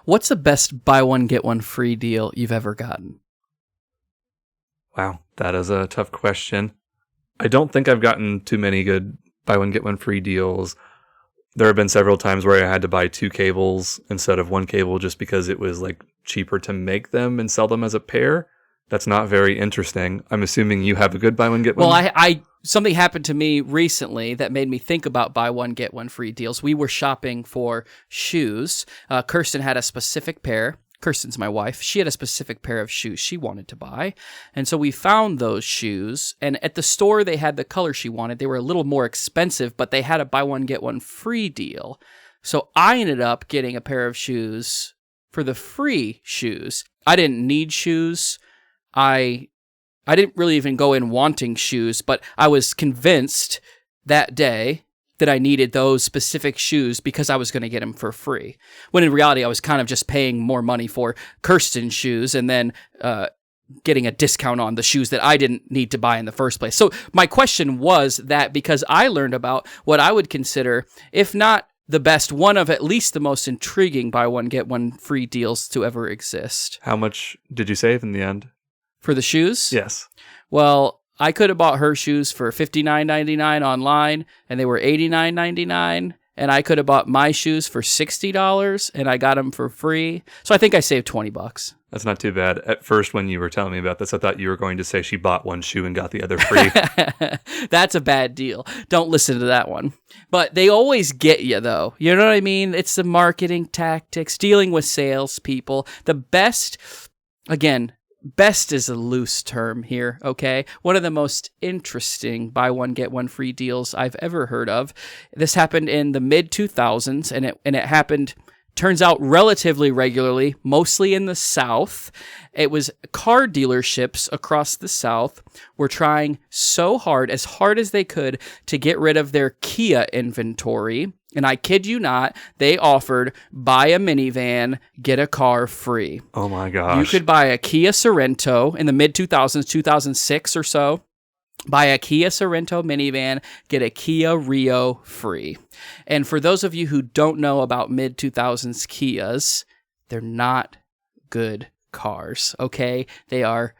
What's the best buy one, get one free deal you've ever gotten? Wow, that is a tough question. I don't think I've gotten too many good buy one, get one free deals. There have been several times where I had to buy 2 cables instead of 1 cable just because it was like cheaper to make them and sell them as a pair. That's not very interesting. I'm assuming you have a good buy one, get one. Well, I something happened to me recently that made me think about buy one, get one free deals. We were shopping for shoes. Kirsten had a specific pair. Kirsten's my wife. She had a specific pair of shoes she wanted to buy. And so we found those shoes. And at the store, they had the color she wanted. They were a little more expensive, but they had a buy one, get one free deal. So I ended up getting a pair of shoes for the free shoes. I didn't need shoes. I didn't really even go in wanting shoes, but I was convinced that day that I needed those specific shoes because I was going to get them for free. When in reality, I was kind of just paying more money for Kirsten's shoes and then getting a discount on the shoes that I didn't need to buy in the first place. So my question was that because I learned about what I would consider, if not the best, one of at least the most intriguing buy one, get one free deals to ever exist. How much did you save in the end? For the shoes? Yes. Well, I could have bought her shoes for $59.99 online, and they were $89.99. And I could have bought my shoes for $60, and I got them for free. So I think I saved $20. That's not too bad. At first, when you were telling me about this, I thought you were going to say she bought one shoe and got the other free. That's a bad deal. Don't listen to that one. But they always get you, though. You know what I mean? It's the marketing tactics, dealing with salespeople. The best, again, best is a loose term here, okay? One of the most interesting buy one, get one free deals I've ever heard of. This happened in the mid-2000s, and it happened, turns out, relatively regularly, mostly in the South. It was car dealerships across the South were trying so hard as they could, to get rid of their Kia inventory. And I kid you not, they offered buy a minivan, get a car free. Oh my gosh. You could buy a Kia Sorento in the mid-2000s, 2006 or so. Buy a Kia Sorento minivan, get a Kia Rio free. And for those of you who don't know about mid-2000s Kias, they're not good cars, okay? They are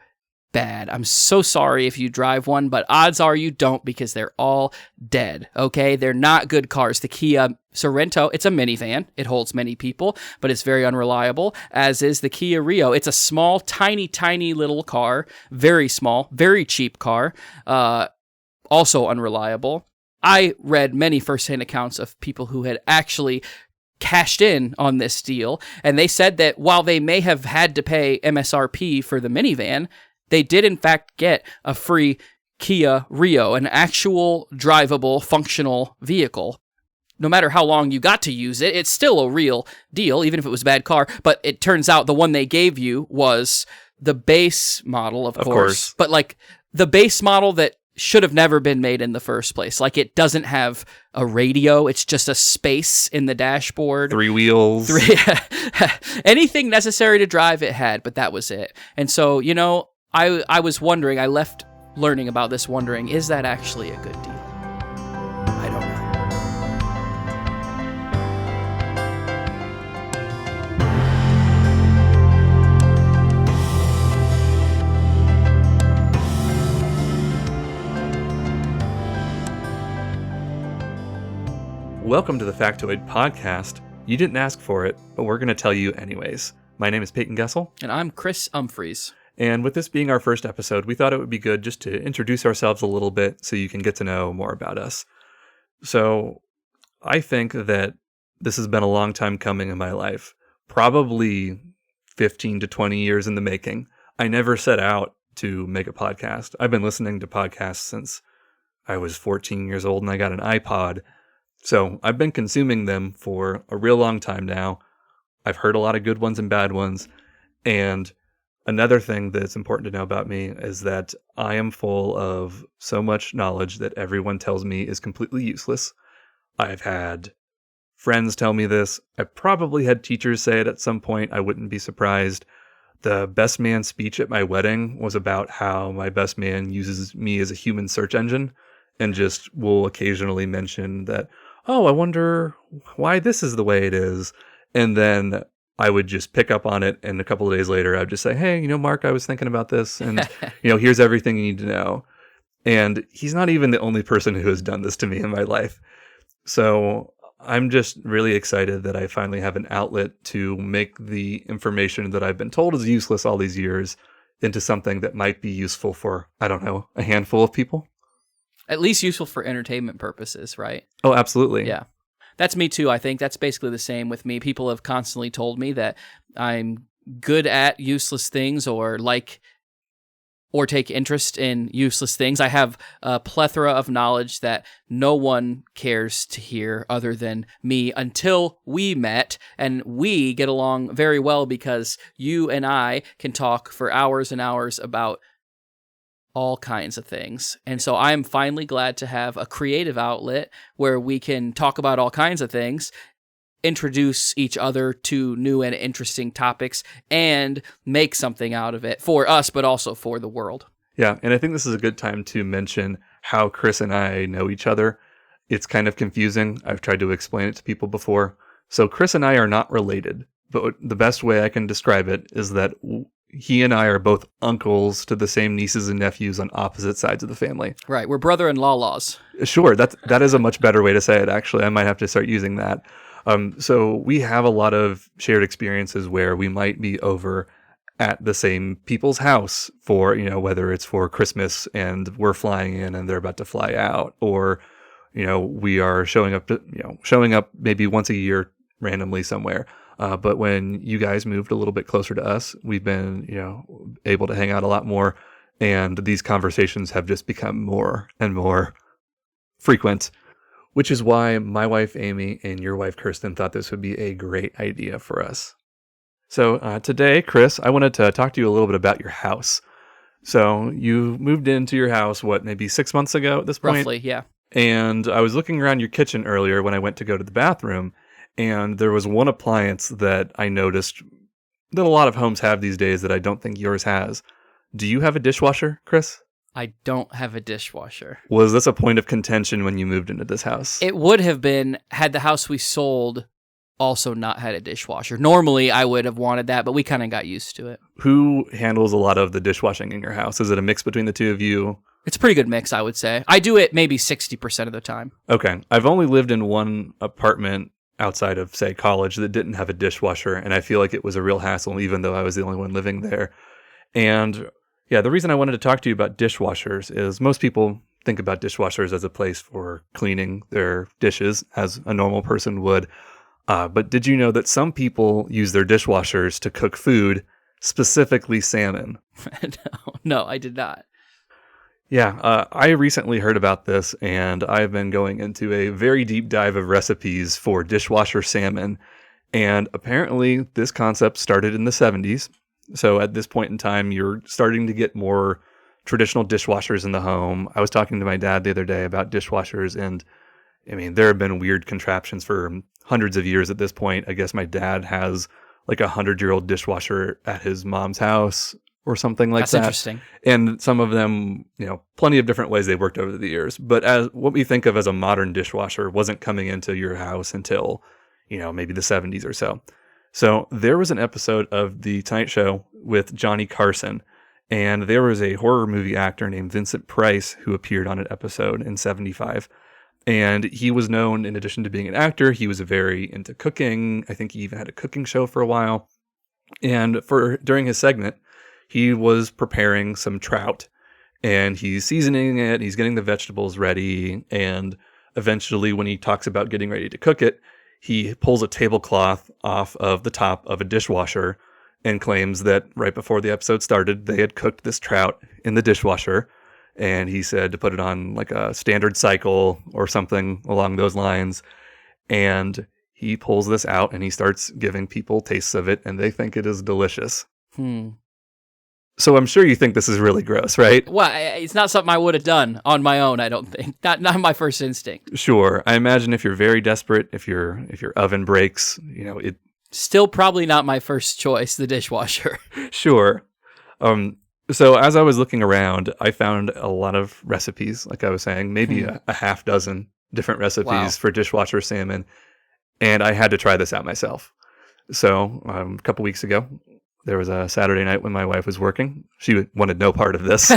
bad. I'm so sorry if you drive one, but odds are you don't, because they're all dead, okay? They're not good cars. The Kia Sorento, it's a minivan. It holds many people, but it's very unreliable, as is the Kia Rio. It's a small, tiny, tiny little car, very small, very cheap car, also unreliable. I read many firsthand accounts of people who had actually cashed in on this deal, and they said that while they may have had to pay MSRP for the minivan, they did, in fact, get a free Kia Rio, an actual drivable, functional vehicle. No matter how long you got to use it, it's still a real deal, even if it was a bad car. But it turns out the one they gave you was the base model, of course. But like the base model that should have never been made in the first place. Like, it doesn't have a radio. It's just a space in the dashboard. 3 wheels. Anything necessary to drive it had, but that was it. And so, you know, I was wondering, I left learning about this wondering, is that actually a good deal? I don't know. Welcome to the Factoid Podcast. You didn't ask for it, but we're going to tell you anyways. My name is Payton Gessel. And I'm Chris Humphreys. And with this being our first episode, we thought it would be good just to introduce ourselves a little bit so you can get to know more about us. So I think that this has been a long time coming in my life, probably 15 to 20 years in the making. I never set out to make a podcast. I've been listening to podcasts since I was 14 years old and I got an iPod. So I've been consuming them for a real long time now. I've heard a lot of good ones and bad ones. And another thing that's important to know about me is that I am full of so much knowledge that everyone tells me is completely useless. I've had friends tell me this. I probably had teachers say it at some point. I wouldn't be surprised. The best man speech at my wedding was about how my best man uses me as a human search engine and just will occasionally mention that, oh, I wonder why this is the way it is. And then I would just pick up on it, and a couple of days later, I'd just say, hey, Mark, I was thinking about this, and, here's everything you need to know. And he's not even the only person who has done this to me in my life. So I'm just really excited that I finally have an outlet to make the information that I've been told is useless all these years into something that might be useful for, I don't know, a handful of people. At least useful for entertainment purposes, right? Oh, absolutely. Yeah. That's me too. I think that's basically the same with me. People have constantly told me that I'm good at useless things or take interest in useless things. I have a plethora of knowledge that no one cares to hear other than me until we met, and we get along very well because you and I can talk for hours and hours about all kinds of things. And so I'm finally glad to have a creative outlet where we can talk about all kinds of things, introduce each other to new and interesting topics, and make something out of it for us, but also for the world. Yeah, and I think this is a good time to mention how Chris and I know each other. It's kind of confusing. I've tried to explain it to people before. So Chris and I are not related, but the best way I can describe it is that he and I are both uncles to the same nieces and nephews on opposite sides of the family. Right, we're brother-in-laws. Sure, that is a much better way to say it, actually. I might have to start using that. So we have a lot of shared experiences where we might be over at the same people's house for, whether it's for Christmas and we're flying in and they're about to fly out, or, we are showing up maybe once a year randomly somewhere. But when you guys moved a little bit closer to us, we've been, able to hang out a lot more. And these conversations have just become more and more frequent, which is why my wife, Amy, and your wife, Kirsten, thought this would be a great idea for us. So today, Chris, I wanted to talk to you a little bit about your house. So you moved into your house, maybe 6 months ago at this point? Roughly, yeah. And I was looking around your kitchen earlier when I went to go to the bathroom, and there was one appliance that I noticed that a lot of homes have these days that I don't think yours has. Do you have a dishwasher, Chris? I don't have a dishwasher. Was this a point of contention when you moved into this house? It would have been had the house we sold also not had a dishwasher. Normally, I would have wanted that, but we kind of got used to it. Who handles a lot of the dishwashing in your house? Is it a mix between the two of you? It's a pretty good mix, I would say. I do it maybe 60% of the time. Okay. I've only lived in one apartment outside of, say, college that didn't have a dishwasher, and I feel like it was a real hassle, even though I was the only one living there. And yeah, the reason I wanted to talk to you about dishwashers is most people think about dishwashers as a place for cleaning their dishes, as a normal person would. But did you know that some people use their dishwashers to cook food, specifically salmon? No, I did not. Yeah, I recently heard about this, and I've been going into a very deep dive of recipes for dishwasher salmon. And apparently this concept started in the 70s. So at this point in time, you're starting to get more traditional dishwashers in the home. I was talking to my dad the other day about dishwashers, and I mean, there have been weird contraptions for hundreds of years at this point. I guess my dad has like a 100-year-old dishwasher at his mom's house or something like that. That's interesting. And some of them, plenty of different ways they worked over the years. But as what we think of as a modern dishwasher wasn't coming into your house until, maybe the 70s or so. So there was an episode of The Tonight Show with Johnny Carson, and there was a horror movie actor named Vincent Price who appeared on an episode in 75. And he was known, in addition to being an actor, he was very into cooking. I think he even had a cooking show for a while. And during his segment, he was preparing some trout, and he's seasoning it, he's getting the vegetables ready, and eventually when he talks about getting ready to cook it, he pulls a tablecloth off of the top of a dishwasher and claims that right before the episode started, they had cooked this trout in the dishwasher, and he said to put it on like a standard cycle or something along those lines, and he pulls this out and he starts giving people tastes of it, and they think it is delicious. So I'm sure you think this is really gross, right? Well, it's not something I would have done on my own, I don't think. Not my first instinct. Sure. I imagine if you're very desperate, if your oven breaks, it... Still probably not my first choice, the dishwasher. Sure. So as I was looking around, I found a lot of recipes, like I was saying, maybe a half dozen different recipes for dishwasher salmon, and I had to try this out myself. So a couple weeks ago, there was a Saturday night when my wife was working. She wanted no part of this.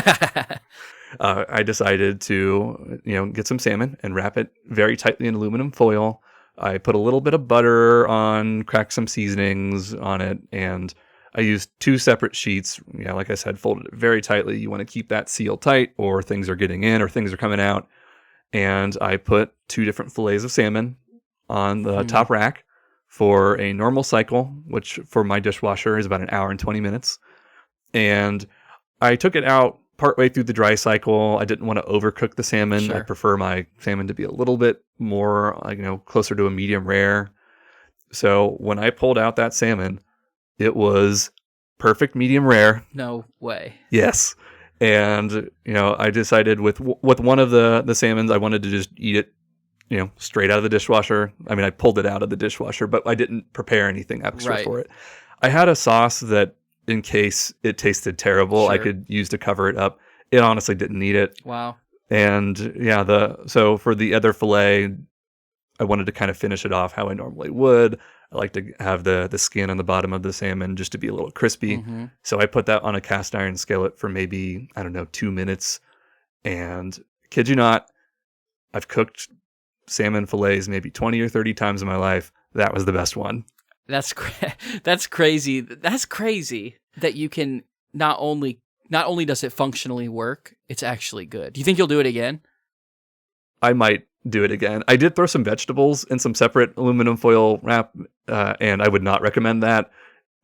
I decided to, get some salmon and wrap it very tightly in aluminum foil. I put a little bit of butter on, cracked some seasonings on it, and I used 2 separate sheets. Like I said, folded it very tightly. You want to keep that seal tight, or things are getting in or things are coming out. And I put 2 different fillets of salmon on the top rack for a normal cycle, which for my dishwasher is about an hour and 20 minutes. And I took it out partway through the dry cycle. I didn't want to overcook the salmon. Sure. I prefer my salmon to be a little bit more, closer to a medium rare. So when I pulled out that salmon, it was perfect medium rare. No way. Yes. And, I decided with one of the salmons, I wanted to just eat it, straight out of the dishwasher. I mean, I pulled it out of the dishwasher, but I didn't prepare anything extra for it. I had a sauce that, in case it tasted terrible, I could use to cover it up. It honestly didn't need it. Wow. And so for the other fillet, I wanted to kind of finish it off how I normally would. I like to have the skin on the bottom of the salmon just to be a little crispy. So I put that on a cast iron skillet for maybe, 2 minutes. And kid you not, I've cooked salmon fillets maybe 20 or 30 times in my life. That was the best one. That's crazy. That's crazy that you can not only does it functionally work, it's actually good. Do you think you'll do it again? I might do it again. I did throw some vegetables in some separate aluminum foil wrap, and I would not recommend that.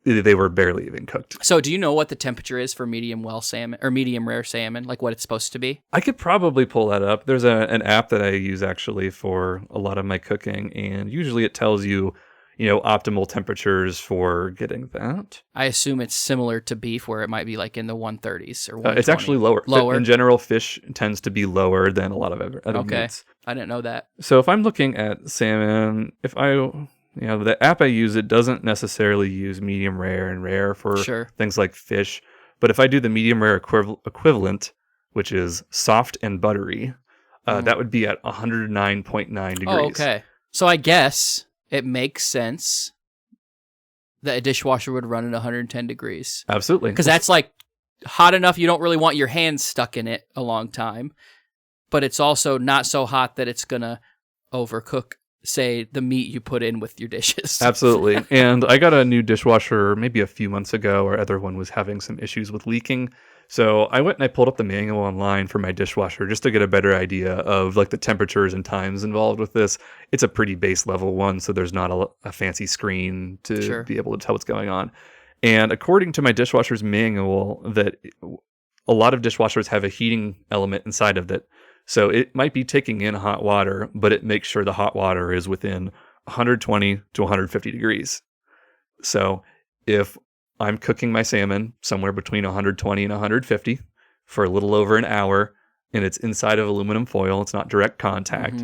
They were barely even cooked. So do you know what the temperature is for medium well salmon or medium rare salmon, like what it's supposed to be? I could probably pull that up. There's an app that I use actually for a lot of my cooking, and usually it tells you, optimal temperatures for getting that. I assume it's similar to beef, where it might be like in the 130s or 120. It's actually lower. Lower? In general, fish tends to be lower than a lot of other meats. I didn't know that. So if I'm looking at salmon, the app I use, it doesn't necessarily use medium rare and rare for things like fish. But if I do the medium rare equivalent, which is soft and buttery, that would be at 109.9 degrees. Oh, okay. So I guess it makes sense that a dishwasher would run at 110 degrees. Absolutely. Because that's like hot enough you don't really want your hands stuck in it a long time. But it's also not so hot that it's going to overcook, say, the meat you put in with your dishes. Absolutely. And I got a new dishwasher maybe a few months ago. Our other one was having some issues with leaking. So I went and I pulled up the manual online for my dishwasher just to get a better idea of like the temperatures and times involved with this. It's a pretty base level one, so there's not a fancy screen to be able to tell what's going on. And according to my dishwasher's manual, that a lot of dishwashers have a heating element inside of it. So it might be taking in hot water, but it makes sure the hot water is within 120 to 150 degrees. So if I'm cooking my salmon somewhere between 120 and 150 for a little over an hour, and it's inside of aluminum foil, it's not direct contact,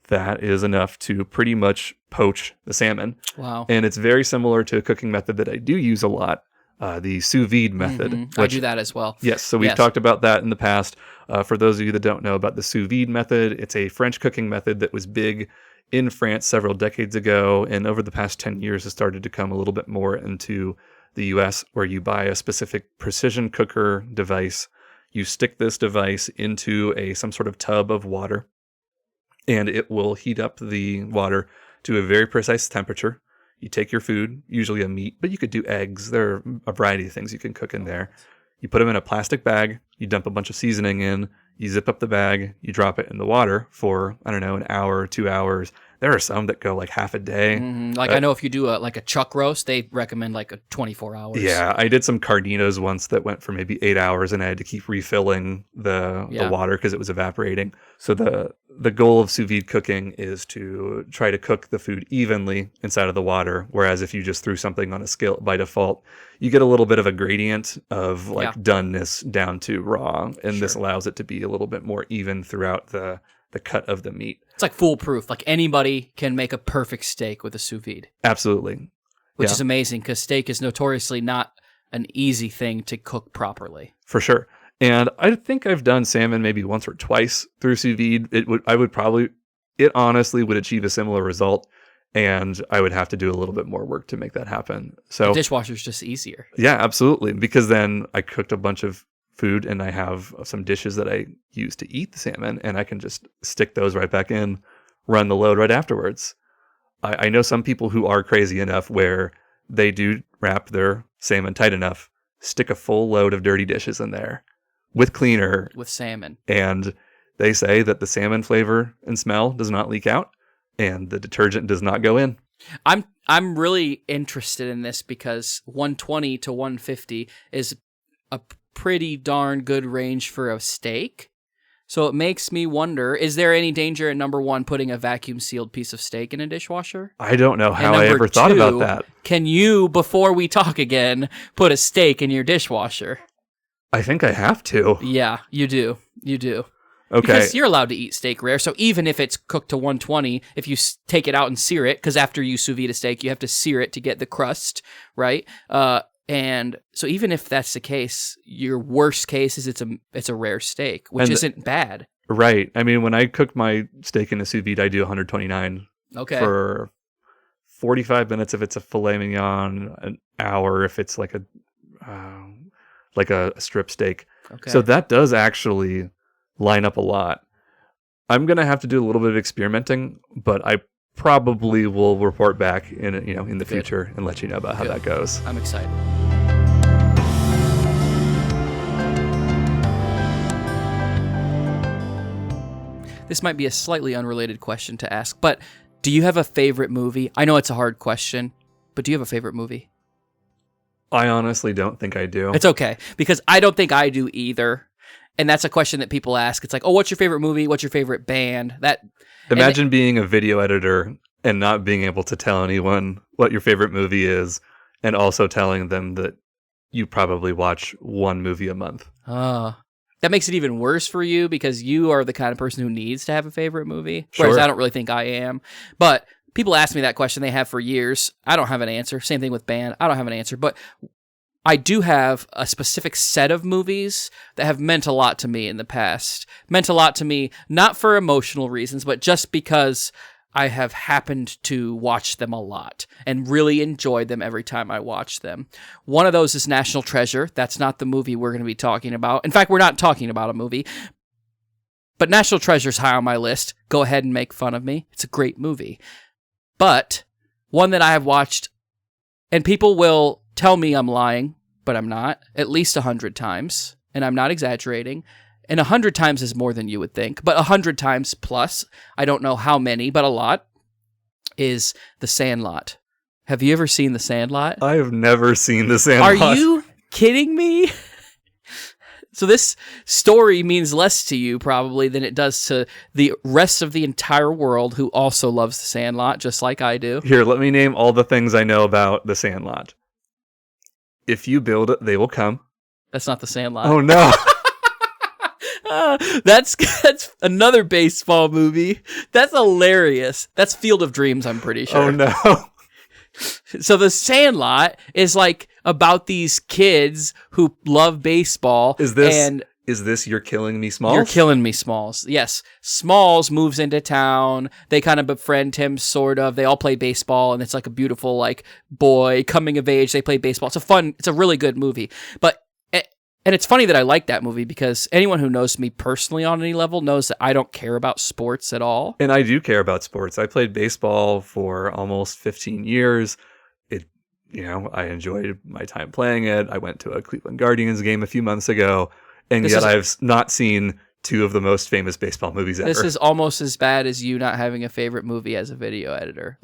that is enough to pretty much poach the salmon. Wow. And it's very similar to a cooking method that I do use a lot, the sous vide method. I do that as well. Yes, so we've talked about that in the past. For those of you that don't know about the sous vide method, it's a French cooking method that was big in France several decades ago, and over the past 10 years has started to come a little bit more into the US, where you buy a specific precision cooker device. You stick this device into some sort of tub of water, and it will heat up the water to a very precise temperature. You take your food, usually a meat, but you could do eggs. There are a variety of things you can cook in there. You put them in a plastic bag, you dump a bunch of seasoning in, you zip up the bag, you drop it in the water for, an hour or 2 hours. There are some that go like half a day. I know if you do a chuck roast, they recommend like a 24 hours. Yeah, I did some cardinos once that went for maybe 8 hours, and I had to keep refilling the water because it was evaporating. So the goal of sous vide cooking is to try to cook the food evenly inside of the water, whereas if you just threw something on a skillet by default, you get a little bit of a gradient of doneness down to raw, and this allows it to be a little bit more even throughout the cut of the meat. It's like foolproof. Like anybody can make a perfect steak with a sous vide. Absolutely. Which is amazing, because steak is notoriously not an easy thing to cook properly. For sure. And I think I've done salmon maybe once or twice through sous vide. It honestly would achieve a similar result. and I would have to do a little bit more work to make that happen. The So dishwasher's just easier. yeah, absolutely. Because then I cooked a bunch of food and I have some dishes that I use to eat the salmon, and I can just stick those right back in, run the load right afterwards. I know some people who are crazy enough where they do wrap their salmon tight enough, stick a full load of dirty dishes in there with cleaner, With salmon. and they say that the salmon flavor and smell does not leak out and the detergent does not go in. I'm really interested in this because 120 to 150 is a pretty darn good range for a steak. So it makes me wonder, is there any danger in number one putting a vacuum sealed piece of steak in a dishwasher? I don't know how I number ever thought about two, that. Can you, before we talk again, put a steak in your dishwasher? I think I have to. Yeah, you do. You do. Okay. Because you're allowed to eat steak rare. So even if it's cooked to 120, if you take it out and sear it, because after you sous vide a steak, you have to sear it to get the crust, right? And so even if that's the case, your worst case is it's a rare steak, which isn't bad. Right. I mean, when I cook my steak in a sous vide, I do 129 for 45 minutes if it's a filet mignon, an hour if it's like a strip steak. Okay. So that does actually line up a lot. I'm gonna have to do a little bit of experimenting, but I probably will report back in the future and let you know about how that goes. I'm excited. This might be a slightly unrelated question to ask, but do you have a favorite movie? I know it's a hard question, but do you have a favorite movie? I honestly don't think I do. It's okay, because I don't think I do either. And that's a question that people ask. It's like, oh, what's your favorite movie? What's your favorite band? Imagine being a video editor and not being able to tell anyone what your favorite movie is, and also telling them that you probably watch one movie a month. That makes it even worse for you because you are the kind of person who needs to have a favorite movie. Sure. Whereas I don't really think I am. But people ask me that question. They have for years. I don't have an answer. Same thing with band. I don't have an answer. But I do have a specific set of movies that have meant a lot to me in the past. Meant a lot to me, not for emotional reasons, but just because I have happened to watch them a lot and really enjoyed them every time I watch them. One of those is National Treasure. That's not the movie we're going to be talking about. In fact, we're not talking about a movie. But National Treasure's high on my list. Go ahead and make fun of me. It's a great movie. But one that I have watched, and people will tell me I'm lying, but I'm not, at least 100 times, and I'm not exaggerating. And 100 times is more than you would think, but 100 times plus, I don't know how many, but a lot, is The Sandlot. Have you ever seen The Sandlot? I have never seen The Sandlot. Are you kidding me? So this story means less to you probably than it does to the rest of the entire world who also loves The Sandlot, just like I do. Here, let me name all the things I know about The Sandlot. If you build it, they will come. That's not The Sandlot. Oh, no. That's another baseball movie. That's hilarious. That's Field of Dreams, I'm pretty sure. Oh, no. So The Sandlot is like about these kids who love baseball. Is this You're Killing Me, Smalls? You're Killing Me, Smalls. Yes. Smalls moves into town. They kind of befriend him, sort of. They all play baseball, and it's like a beautiful, like, boy coming of age. They play baseball. It's a really good movie. And it's funny that I like that movie because anyone who knows me personally on any level knows that I don't care about sports at all. And I do care about sports. I played baseball for almost 15 years. I enjoyed my time playing it. I went to a Cleveland Guardians game a few months ago, and yet I've not seen two of the most famous baseball movies ever. This is almost as bad as you not having a favorite movie as a video editor.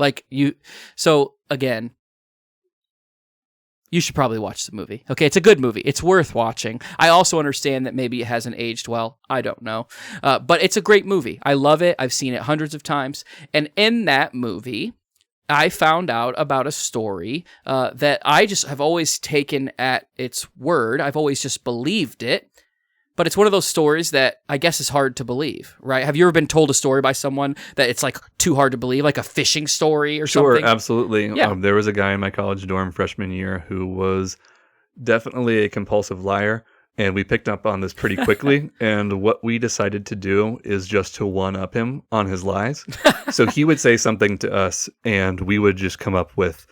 So again, you should probably watch the movie. Okay, it's a good movie. It's worth watching. I also understand that maybe it hasn't aged well. I don't know. But it's a great movie. I love it. I've seen it hundreds of times. And in that movie, I found out about a story that I just have always taken at its word. I've always just believed it. But it's one of those stories that I guess is hard to believe, right? Have you ever been told a story by someone that it's like too hard to believe, like a fishing story or something? Sure, absolutely. Yeah. There was a guy in my college dorm freshman year who was definitely a compulsive liar, And we picked up on this pretty quickly. And what we decided to do is just to one-up him on his lies. So he would say something to us, and we would just come up with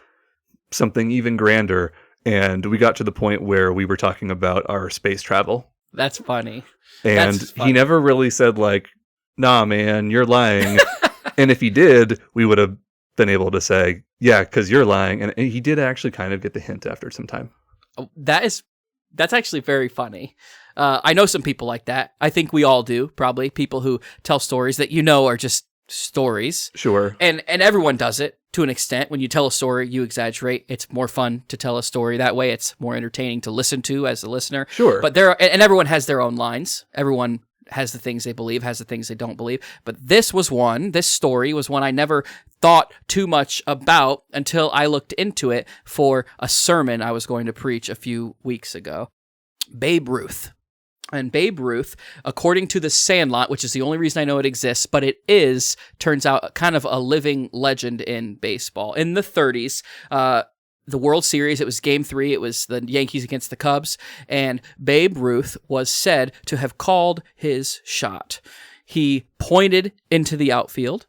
something even grander. And we got to the point where we were talking about our space travel. That's funny. And he never really said, like, nah, man, you're lying. And if he did, we would have been able to say, yeah, because you're lying. And he did actually kind of get the hint after some time. Oh, that's actually very funny. I know some people like that. I think we all do, probably. People who tell stories that are just stories. Sure. And everyone does it to an extent. When you tell a story, you exaggerate. It's more fun to tell a story that way. It's more entertaining to listen to as a listener. Sure. But everyone has their own lines. Everyone has the things they believe, has the things they don't believe. But this story was one I never thought too much about until I looked into it for a sermon I was going to preach a few weeks ago. Babe Ruth. And Babe Ruth, according to the Sandlot, which is the only reason I know it exists, but it turns out, kind of a living legend in baseball. In the 30s, the World Series, it was Game 3, it was the Yankees against the Cubs, and Babe Ruth was said to have called his shot. He pointed into the outfield,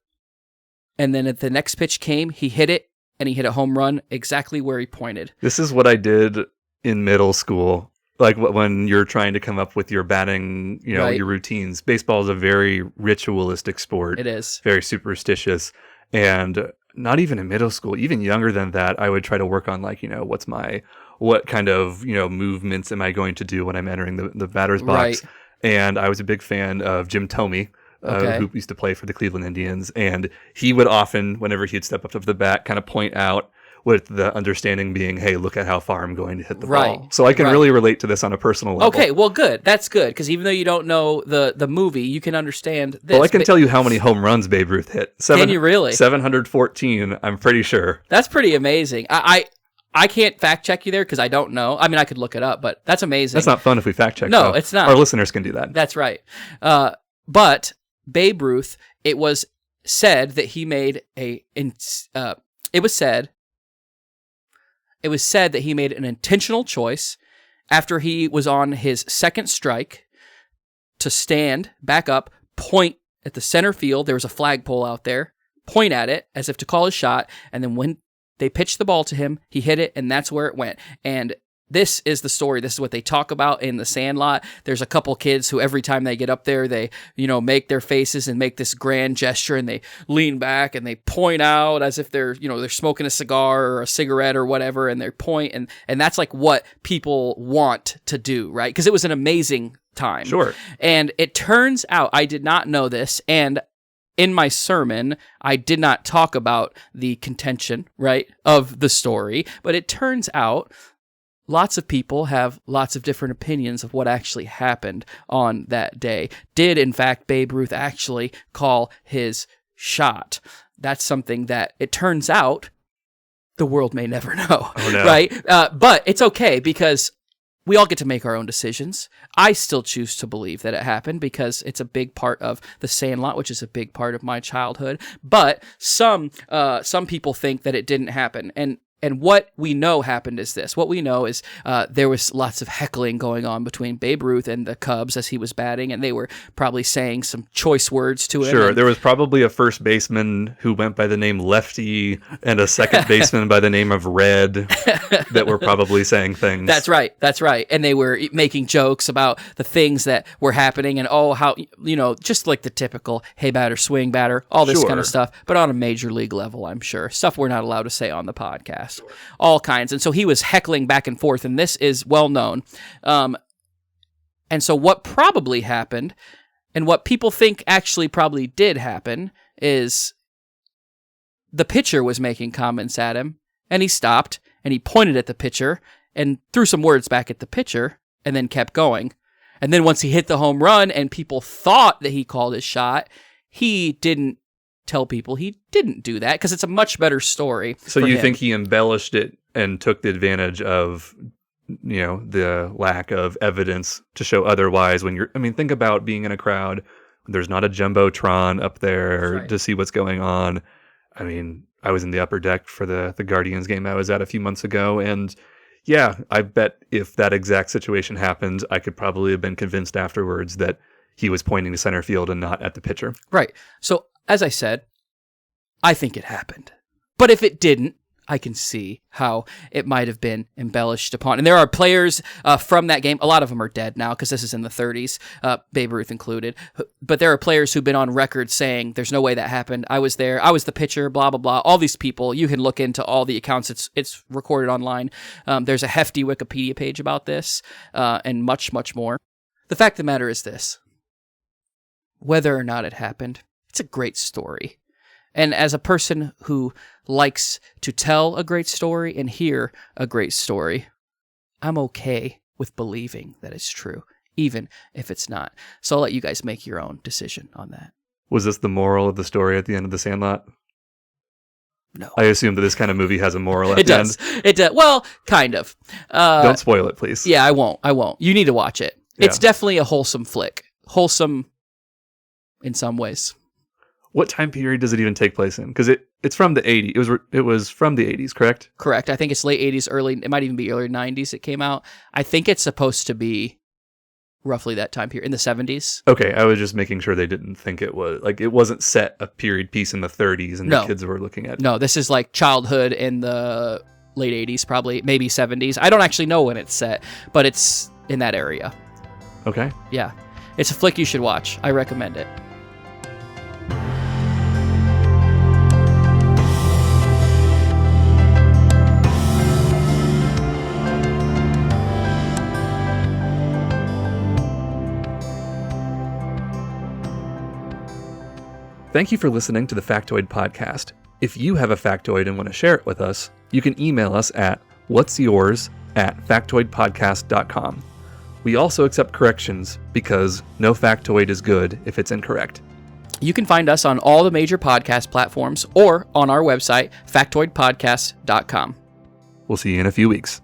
and then at the next pitch came, he hit it, and he hit a home run exactly where he pointed. This is what I did in middle school. Like when you're trying to come up with your batting, Right. your routines. Baseball is a very ritualistic sport. It is. Very superstitious. And not even in middle school, even younger than that, I would try to work on what kind of, movements am I going to do when I'm entering the batter's box. Right. And I was a big fan of Jim Thome, Okay. who used to play for the Cleveland Indians. And he would often, whenever he'd step up to the bat, kind of point out, with the understanding being, hey, look at how far I'm going to hit the ball. So I can really relate to this on a personal level. Okay, well, good. That's good, because even though you don't know the movie, you can understand this. Well, I can tell you how many home runs Babe Ruth hit. Can you really? 714, I'm pretty sure. That's pretty amazing. I can't fact check you there because I don't know. I mean, I could look it up, but that's amazing. That's not fun if we fact check. No, though. it's not. Our listeners can do that. That's right. But Babe Ruth, it was said that he made It was said that he made an intentional choice after he was on his second strike to stand back up, point at the center field. There was a flagpole out there, point at it as if to call his shot. And then when they pitched the ball to him, he hit it, and that's where it went. And this is the story. This is what they talk about in the Sandlot. There's a couple kids who every time they get up there, they, make their faces and make this grand gesture, and they lean back and they point out as if they're smoking a cigar or a cigarette or whatever, and they point, and that's like what people want to do, right? Because it was an amazing time. Sure. And it turns out, I did not know this, and in my sermon, I did not talk about the contention, right, of the story, but it turns out lots of people have lots of different opinions of what actually happened on that day. Did, in fact, Babe Ruth actually call his shot? That's something that it turns out the world may never know, right? But it's okay because we all get to make our own decisions. I still choose to believe that it happened because it's a big part of the Sandlot, which is a big part of my childhood. But some people think that it didn't happen. And what we know happened is this. What we know is there was lots of heckling going on between Babe Ruth and the Cubs as he was batting, and they were probably saying some choice words to him. Sure, there was probably a first baseman who went by the name Lefty and a second baseman by the name of Red that were probably saying things. That's right. And they were making jokes about the things that were happening and, how, just like the typical, hey, batter, swing, batter, all this kind of stuff, but on a major league level, I'm sure. Stuff we're not allowed to say on the podcast. All kinds. And so he was heckling back and forth, and this is well known. And so what probably happened, and what people think actually probably did happen, is the pitcher was making comments at him, and he stopped, and he pointed at the pitcher, and threw some words back at the pitcher, and then kept going. And then once he hit the home run, and people thought that he called his shot, he didn't tell people he didn't do that because it's a much better story. So you think he embellished it and took the advantage of, the lack of evidence to show otherwise think about being in a crowd. There's not a Jumbotron up there to see what's going on. I mean, I was in the upper deck for the Guardians game I was at a few months ago, and Yeah, I bet if that exact situation happened, I could probably have been convinced afterwards that he was pointing to center field and not at the pitcher. Right. So, as I said, I think it happened. But if it didn't, I can see how it might have been embellished upon. And there are players from that game. A lot of them are dead now because this is in the 30s, Babe Ruth included. But there are players who've been on record saying, there's no way that happened. I was there. I was the pitcher, blah, blah, blah. All these people, you can look into all the accounts. It's recorded online. There's a hefty Wikipedia page about this and much, much more. The fact of the matter is this. Whether or not it happened, it's a great story. And as a person who likes to tell a great story and hear a great story, I'm okay with believing that it's true, even if it's not. So I'll let you guys make your own decision on that. Was this the moral of the story at the end of The Sandlot? No. I assume that this kind of movie has a moral at the end. It does. Well, kind of. Don't spoil it, please. Yeah, I won't. You need to watch it. Yeah. It's definitely a wholesome flick. Wholesome in some ways. What time period does it even take place in? Because it's from the 80s. It was from the 80s, correct? Correct. I think it's late 80s, it might even be early 90s it came out. I think it's supposed to be roughly that time period, in the 70s. Okay, I was just making sure they didn't think it was, like, it wasn't set a period piece in the 30s and the kids were looking at it. No, this is like childhood in the late 80s, probably, maybe 70s. I don't actually know when it's set, but it's in that area. Okay. Yeah. It's a flick you should watch. I recommend it. Thank you for listening to the Factoid Podcast. If you have a factoid and want to share it with us, you can email us at whatsyours@factoidpodcast.com. We also accept corrections because no factoid is good if it's incorrect. You can find us on all the major podcast platforms or on our website, factoidpodcast.com. We'll see you in a few weeks.